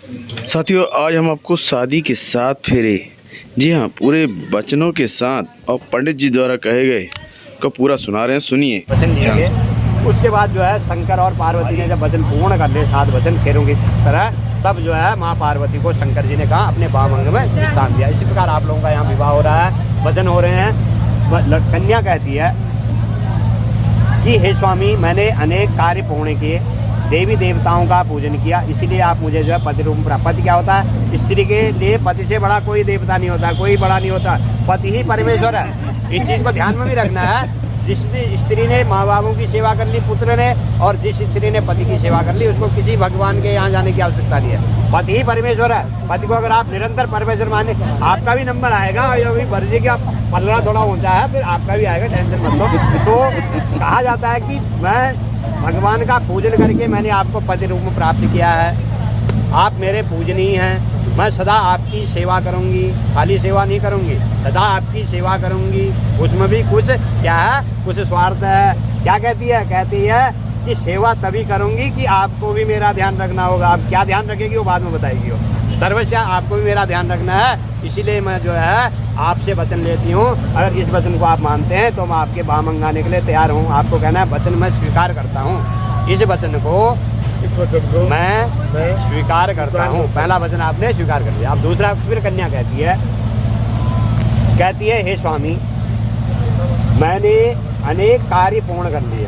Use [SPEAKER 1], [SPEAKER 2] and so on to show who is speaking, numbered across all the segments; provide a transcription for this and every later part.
[SPEAKER 1] साथियों, आज हम आपको शादी के 7 फेरे, जी हाँ, पूरे वचनों के साथ और पंडित जी द्वारा कहे गए को पूरा सुना रहे हैं। सुनिए।
[SPEAKER 2] वचन लिए उसके बाद जो है शंकर और पार्वती ने जब वचन पूर्ण कर लिए 7 वचन फेरों की तरह, तब जो है माँ पार्वती को शंकर जी ने कहा अपने वामंग में स्थान दिया। इसी प्रकार आप लोगों का यहाँ विवाह हो रहा है, वचन हो रहे हैं। कन्या कहती है कि हे स्वामी, मैंने अनेक कार्य पूर्ण किए, देवी देवताओं का पूजन किया, इसीलिए आप मुझे जो है पति रूप में। पति क्या होता है? स्त्री के लिए पति से बड़ा कोई देवता नहीं होता, कोई बड़ा नहीं होता, पति ही परमेश्वर है। इस चीज़ को ध्यान में भी रखना है। जिस स्त्री ने माँ बापों की सेवा कर ली, पुत्र ने, और जिस स्त्री ने पति की सेवा कर ली, उसको किसी भगवान के यहाँ जाने की आवश्यकता नहीं है। पति ही परमेश्वर है। पति को अगर आप निरंतर परमेश्वर माने, आपका भी नंबर आएगा। और भरजी का पल्ला थोड़ा ऊंचा है, फिर आपका भी आएगा, टेंशन मत लो। तो कहा जाता है कि मैं भगवान का पूजन करके मैंने आपको पति रूप में प्राप्त किया है। आप मेरे पूजनीय हैं। मैं सदा आपकी सेवा करूंगी, खाली सेवा नहीं करूंगी, सदा आपकी सेवा करूंगी। उसमें भी कुछ क्या है? कुछ स्वार्थ है। क्या कहती है? कहती है कि सेवा तभी करूंगी कि आपको भी मेरा ध्यान रखना होगा। आप क्या ध्यान रखेगी वो बाद में बताएगी। वो सर्वस्या आपको भी मेरा ध्यान रखना है, इसीलिए मैं जो है आपसे वचन लेती हूँ। अगर इस वचन को आप मानते हैं तो मैं आपके वामंग आने के लिए तैयार हूँ। आपको कहना है वचन मैं स्वीकार करता हूँ। इस वचन को मैं स्वीकार करता हूँ। पहला वचन आपने स्वीकार कर लिया। अब दूसरा फिर कन्या कहती है हे स्वामी, मैंने अनेक कार्य पूर्ण कर लिए,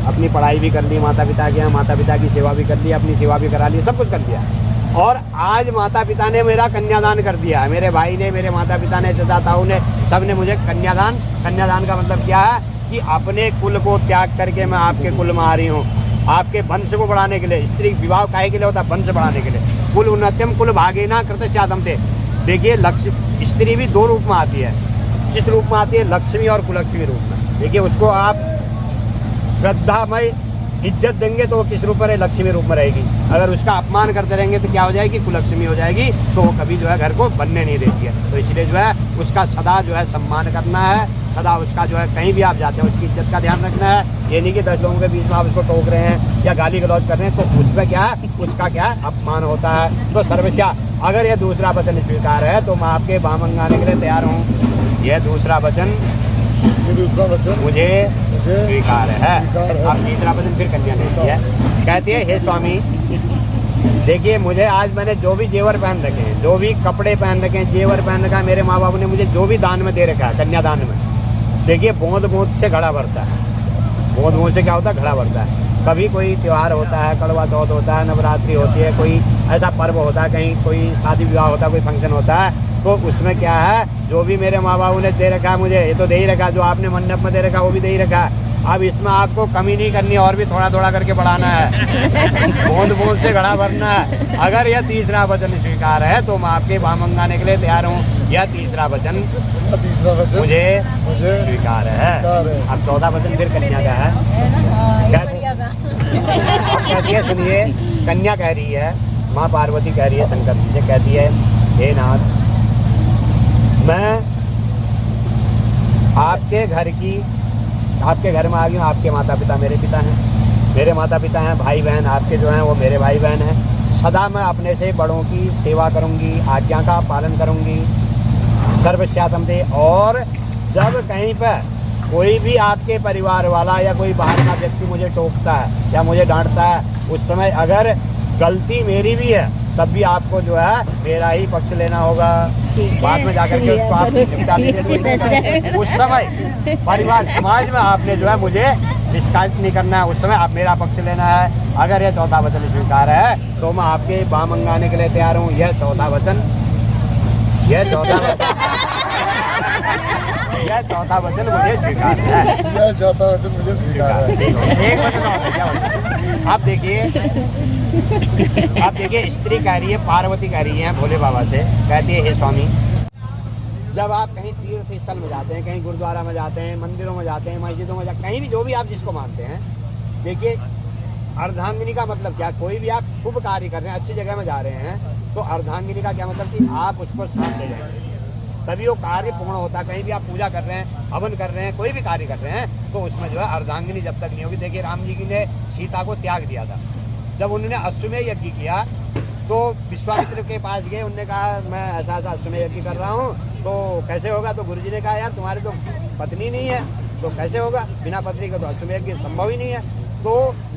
[SPEAKER 2] अपनी पढ़ाई भी कर ली, माता पिता के यहाँ माता पिता की सेवा भी कर ली, अपनी सेवा भी करा ली, सब कुछ कर लिया। और आज माता पिता ने मेरा कन्यादान कर दिया है। मेरे भाई ने, मेरे माता पिता ने, चाचा ताऊ ने, सब ने मुझे कन्यादान का मतलब क्या है कि अपने कुल को त्याग करके मैं आपके कुल में आ रही हूँ, आपके वंश को बढ़ाने के लिए। स्त्री विवाह काहे के लिए होता है? वंश बढ़ाने के लिए। कुल उन्नत्यम कुल भागेना कृत चादम थे। देखिए, लक्ष्मी स्त्री भी 2 रूप में आती है। किस रूप में आती है? लक्ष्मी और कुलक्ष्मी रूप में। देखिए, उसको आप श्रद्धामय इज्जत देंगे तो वो किस रूप में? लक्ष्मी रूप में रहेगी। अगर उसका अपमान करते रहेंगे तो क्या हो जाएगी? कुलक्ष्मी हो जाएगी। तो वो कभी जो है घर को बनने नहीं देती है। तो इसलिए जो है उसका सदा जो है सम्मान करना है। सदा उसका जो है कहीं भी आप जाते हैं उसकी इज्जत का ध्यान रखना है। ये नहीं कि 10 लोगों के बीच में आप उसको टोक रहे हैं या गाली गलौज कर रहे हैं, तो उसमें क्या है? उसका क्या है? अपमान होता है। तो सर्वस्या अगर ये दूसरा वचन स्वीकार है तो मैं आपके वामंग आने के लिए तैयार हूँ। यह दूसरा वचन मुझे स्वीकार है। अब तीसरा वचन फिर कन्या लेती है। कहती है हे स्वामी, देखिए, मुझे आज मैंने जो भी जेवर पहन रखे हैं, जो भी कपड़े पहन रखे हैं, जेवर पहन रखा है, मेरे माँ बाप ने मुझे जो भी दान में दे रखा है, कन्यादान में, देखिए बूंद बूंद से घड़ा भरता है। बूंद बूंद से क्या होता है? घड़ा भरता है। कभी कोई त्यौहार होता है, कड़वा चौथ होता है, नवरात्रि होती है, कोई ऐसा पर्व होता है, कहीं कोई शादी विवाह होता है, कोई फंक्शन होता है, तो उसमें क्या है? जो भी मेरे माँ बाप ने दे रखा है मुझे, ये तो दे ही रखा, जो आपने मंडप में दे रखा वो भी दे ही रखा है। अब इसमें आपको कमी नहीं करनी, और भी थोड़ा थोड़ा करके बढ़ाना है। बूंद बूंद से घड़ा भरना है। अगर यह तीसरा वचन स्वीकार है तो मैं आपके वामंग आने के लिए तैयार हूँ। यह तीसरा वचन मुझे स्वीकार है। अब चौथा वचन फिर कन्या का है। कहती है, सुनिए, कन्या कह रही है, माँ पार्वती कह रही है शंकर जी से, कहती है हे नाथ, मैं आपके घर में आ गई हूँ। आपके माता पिता मेरे पिता हैं, मेरे माता पिता हैं, भाई बहन आपके जो हैं वो मेरे भाई बहन हैं। सदा मैं अपने से बड़ों की सेवा करूँगी, आज्ञा का पालन करूँगी, सर्वस्यातम थे। और जब कहीं पर कोई भी आपके परिवार वाला या कोई बाहर का व्यक्ति मुझे टोकता है या मुझे डांटता है, उस समय अगर गलती मेरी भी है तब भी आपको जो है मेरा ही पक्ष लेना होगा। बाद में जाकर के उसको आप निपटा लीजिए। उस समय परिवार समाज में आपने जो है मुझे डिस्कास्ट नहीं करना है, उस समय आप मेरा पक्ष लेना है। अगर यह चौथा वचन स्वीकार है तो मैं आपके वामंग आने के लिए तैयार हूँ। यह चौथा वचन मुझे स्वीकार है।
[SPEAKER 3] यह चौथा वचन मुझे स्वीकार है।
[SPEAKER 2] एक वचन और है, क्या वचन? आप देखिए, स्त्री कह रही है, पार्वती कह रही है भोले बाबा से, कहती है हे स्वामी, जब आप कहीं तीर्थ स्थल में जाते हैं, कहीं गुरुद्वारा में जाते हैं, मंदिरों में जाते हैं, मस्जिदों में जाते हैं, कहीं भी जो भी आप जिसको मानते हैं, देखिए अर्धांगिनी का मतलब क्या? कोई भी आप शुभ कार्य कर रहे हैं, अच्छी जगह में जा रहे हैं, तो अर्धांगिनी का क्या मतलब कि आप उसको साथ ले जाएंगे, तभी वो कार्य पूर्ण होता है। कहीं भी आप पूजा कर रहे हैं, हवन कर रहे हैं, कोई भी कार्य कर रहे हैं, तो उसमें जो है अर्धांगिनी जब तक नहीं होगी। देखिए, राम जी ने सीता को त्याग दिया था। जब उन्होंने अश्वमेध यज्ञ किया तो विश्वामित्र के पास गए, उनने कहा मैं ऐसा ऐसा अश्वमेध यज्ञ कर रहा हूँ, तो कैसे होगा? तो गुरुजी ने कहा यार तुम्हारी तो पत्नी नहीं है, तो कैसे होगा? बिना पत्नी का तो अश्वमेध यज्ञ संभव ही नहीं है। तो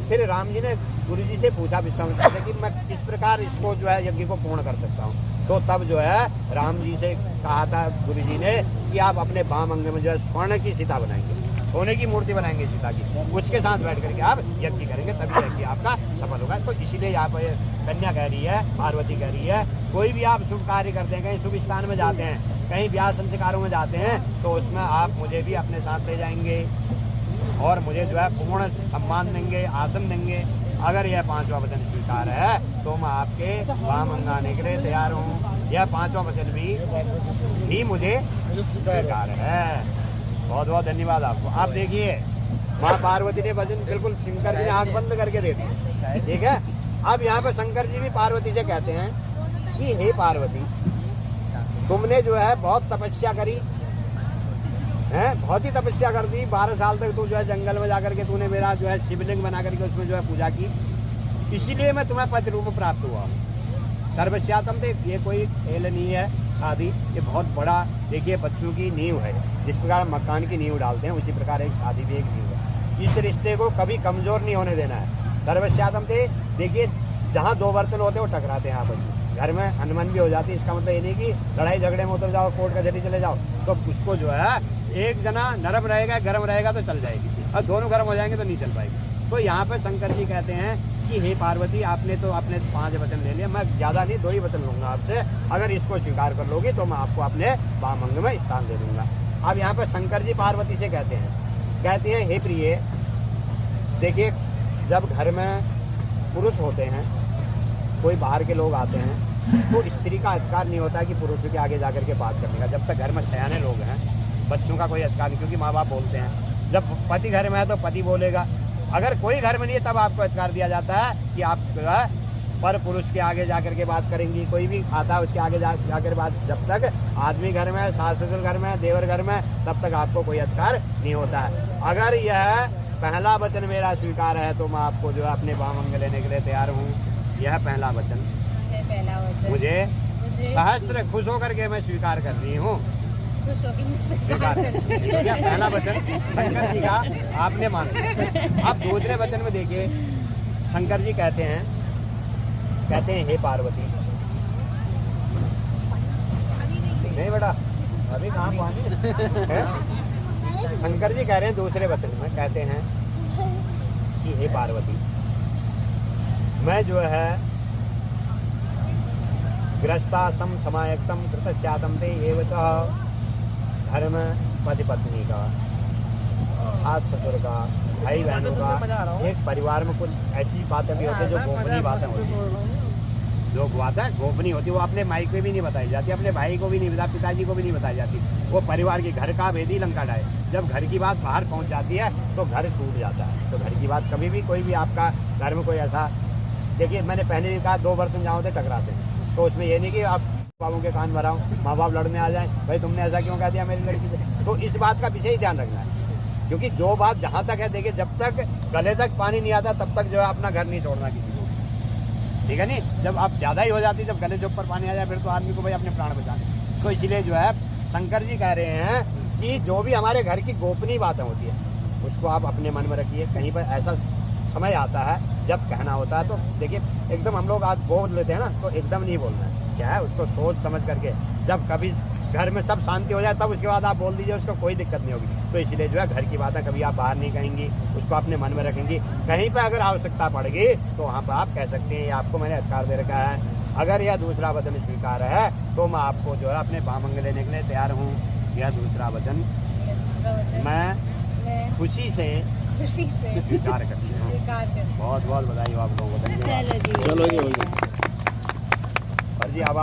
[SPEAKER 2] फिर राम जी ने गुरुजी से पूछा विश्वामित्र से कि मैं किस प्रकार इसको जो है यज्ञ को पूर्ण कर सकता हूँ। तो तब जो है राम जी से कहा था गुरुजी ने कि आप अपने बाम अंग में जो है स्वर्ण की सीता बनाएंगे, सोने की मूर्ति बनाएंगे सीता की, उसके साथ बैठ करके आप यज्ञ करेंगे, तभी यज्ञ आपका सफल होगा। तो इसीलिए यहाँ पर कन्या कह रही है, पार्वती कह रही है, कोई भी आप शुभ कार्य करते हैं, कहीं शुभ स्थान में जाते हैं, कहीं ब्याह संस्कारों में जाते हैं, तो उसमें आप मुझे भी अपने साथ ले जाएंगे और मुझे जो है पूर्ण सम्मान देंगे, आसन देंगे। अगर यह पांचवा वचन स्वीकार है तो मैं आपके वाम अंगाने के लिए तैयार हूँ। यह पांचवा वचन भी मुझे
[SPEAKER 3] मुझे स्वीकार है।
[SPEAKER 2] स्वीकार है। बहुत बहुत धन्यवाद आपको। आप देखिए माँ पार्वती ने वचन बिल्कुल शंकर जी ने आंख बंद करके दे दी, ठीक है। अब यहाँ पे शंकर जी भी पार्वती से कहते हैं कि हे पार्वती, तुमने जो है बहुत तपस्या करी है, बहुत ही तपस्या कर दी। 12 साल तक तू जो है जंगल में जाकर के तूने मेरा जो है शिवलिंग बना करके उसमें जो है पूजा की, इसीलिए मैं तुम्हें पति रूप प्राप्त हुआ। सर्वस्यातम थे, ये कोई खेल नहीं है शादी, ये बहुत बड़ा देखिए बच्चों की नींव है। जिस प्रकार मकान की नींव डालते हैं उसी प्रकार एक शादी भी एक नींव है। इस रिश्ते को कभी कमजोर नहीं होने देना है। सर्वस्यातम थे, देखिए जहाँ दो बर्तन होते हैं वो टकराते हैं आपस में, घर में अनबन भी हो जाती है। इसका मतलब ये नहीं कि लड़ाई झगड़े में उतर जाओ, कोर्ट कचहरी चले जाओ, तो उसको जो है एक जना नरम रहेगा, गर्म रहेगा तो चल जाएगी, और दोनों गर्म हो जाएंगे तो नहीं चल पाएगी। तो यहाँ पे शंकर जी कहते हैं कि हे पार्वती, आपने तो अपने 5 वचन ले लिया, मैं ज़्यादा नहीं 2 ही वचन लूँगा आपसे। अगर इसको स्वीकार कर लोगी तो मैं आपको अपने वाम अंग में स्थान दे दूँगा। अब यहाँ पे शंकर जी पार्वती से कहते हैं हे प्रिय, देखिए जब घर में पुरुष होते हैं, कोई बाहर के लोग आते हैं, तो स्त्री का अधिकार नहीं होता कि पुरुषों के आगे जाकर के बात करने का। जब तक घर में सयाने लोग हैं, बच्चों का कोई अधिकार नहीं, क्योंकि माँ बाप बोलते हैं। जब पति घर में है तो पति बोलेगा, अगर कोई घर में नहीं है तब आपको अधिकार दिया जाता है कि आप पर पुरुष के आगे जाकर के बात करेंगी। कोई भी आता है उसके आगे जाकर बात, जब तक आदमी घर में, सास ससुर घर में, देवर घर में, तब तक आपको कोई अधिकार नहीं होता है। अगर यह पहला वचन मेरा स्वीकार है तो मैं आपको जो है अपने वाम अंग लेने के लिए तैयार हूँ। यह पहला वचन मुझे सहस्त्र खुश होकर के मैं स्वीकार कर रही हूँ। पहला वचन शंकर जी का आपने माना। अब दूसरे वचन में देखिए शंकर जी कहते हैं हे पार्वती, नहीं बेटा अभी कहाँ पानी है? शंकर जी कह रहे हैं दूसरे वचन में, कहते हैं कि हे पार्वती, मैं जो है गृहस्थाश्रम समायक्तम कृतस्यातम ते एवं घर में पति पत्नी का, सास ससुर का, भाई बहनों का, एक परिवार में कुछ ऐसी बातें भी होती है जो गोपनीय बातें होती हैं। जो बातें गोपनीय होती है वो अपने माई को भी नहीं बताई जाती, अपने भाई को भी नहीं बताई, पिताजी को भी नहीं बताई जाती। वो परिवार की घर का भेदी लंका डाय। जब घर की बात बाहर पहुंच जाती है तो घर टूट जाता है। तो घर की बात कभी भी कोई भी आपका घर में कोई ऐसा, देखिए मैंने पहले भी कहा 2 बर्तन जहाँ होते टकराते हैं, तो उसमें ये नहीं कि आप बाबू के कान भराओ, माँ बाप लड़ने आ जाए, भाई तुमने ऐसा क्यों कह दिया मेरी लड़की से। तो इस बात का विशेष ध्यान रखना है, क्योंकि जो बात जहाँ तक है, देखिए जब तक गले तक पानी नहीं आता तब तक जो है अपना घर नहीं छोड़ना किसी को, ठीक है नहीं। जब आप ज़्यादा ही हो जाती, जब गले के ऊपर पानी आ जाए फिर तो आदमी को भाई अपने प्राण बचाने। तो इसलिए जो है शंकर जी कह रहे हैं कि जो भी हमारे घर की गोपनीय बातें होती है उसको आप अपने मन में रखिए। कहीं पर ऐसा समय आता है जब कहना होता है तो देखिए एकदम हम लोग आज बोल लेते हैं ना, तो एकदम नहीं बोलना है। क्या है उसको सोच समझ करके, जब कभी घर में सब शांति हो जाए तब उसके बाद आप बोल दीजिए, उसको कोई दिक्कत नहीं होगी। तो इसलिए जो है घर की बातें कभी आप बाहर नहीं कहेंगी, उसको अपने मन में रखेंगी। कहीं पर अगर आवश्यकता पड़ेगी तो वहाँ पर आप कह सकते हैं, ये आपको मैंने अधिकार दे रखा है। अगर यह दूसरा वचन स्वीकार है तो मैं आपको जो है अपने वाम अंग लेने के लिए तैयार हूँ। यह दूसरा वचन मैं खुशी से स्वीकार करती हूँ। बहुत बहुत बधाई हो आप लोगों को।
[SPEAKER 1] चलो जी
[SPEAKER 2] और जी अब